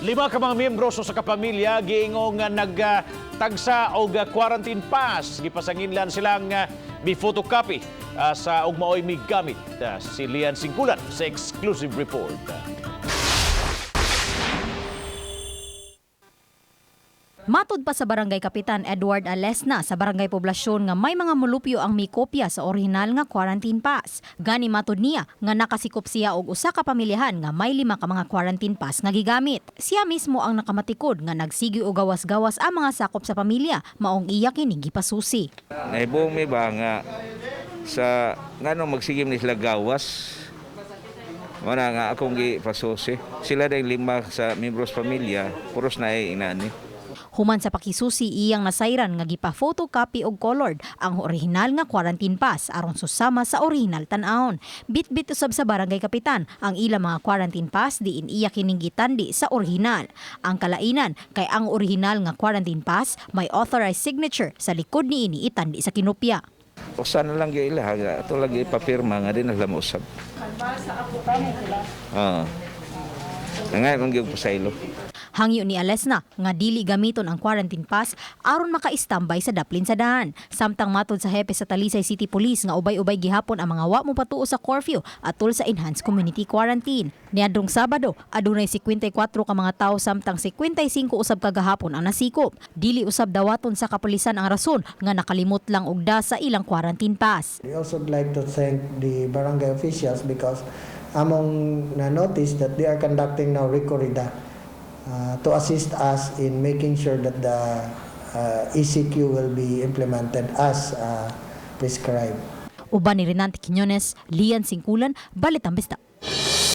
5 ka mga miyembro sa kapamilya giingong nga nagtagsa og quarantine pass. Gipasanginlan silang mi-photocopy sa ug maoy migamit. Si Lian Singkulan sa exclusive report. Matud pa sa Barangay Kapitan Edward Alesna sa Barangay Poblasyon nga may mga mulupyo ang may kopya sa orihinal nga quarantine pass. Gani matud niya nga nakasikop siya og usa ka pamilyahan nga may 5 ka mga quarantine pass nga gigamit. Siya mismo ang nakamatikod nga nagsigi og gawas-gawas ang mga sakop sa pamilya, maong iya kini gipasusi. Naibong may ba nga sa nganong magsigim ni sila gawas. Wala nga akong gipasusi. Sila day 5 sa membros pamilya, puros na ay inani. Human sa pakisusi iyang nasayran nga gipa-photocopy og colored ang orihinal nga quarantine pass aron susama sa orihinal tan-awon. Bit-bit usab sa Barangay Kapitan ang ilang mga quarantine pass diin iya kining gitandi sa orihinal. Ang kalainan kay ang orihinal nga quarantine pass may authorized signature sa likod niini itandi sa kinopya. Usa na lang gyud ila ato lagi papirma nga din nila mausab. Sa aputan sila. Ngay kung gyud pasaylo. Hangyo ni Alesna nga dili gamiton ang quarantine pass aron maka-istambay sa daplin sa daan. Samtang matod sa hepe sa Talisay City Police nga ubay-ubay gihapon ang mga wa mo patuo sa curfew atol sa enhanced community quarantine. Niadtong Sabado, adunay 54 ka mga tawo samtang 55 usab kagahapon ang nasikop. Dili usab dawaton sa kapulisan ang rason nga nakalimot lang og da sa ilang quarantine pass. We also would like to thank the barangay officials because among na-notice that they are conducting now recorrida to assist us in making sure that the ECQ will be implemented as prescribed. Uban ni Renante Quiñones, Lian Singkulan, Balitang Bista.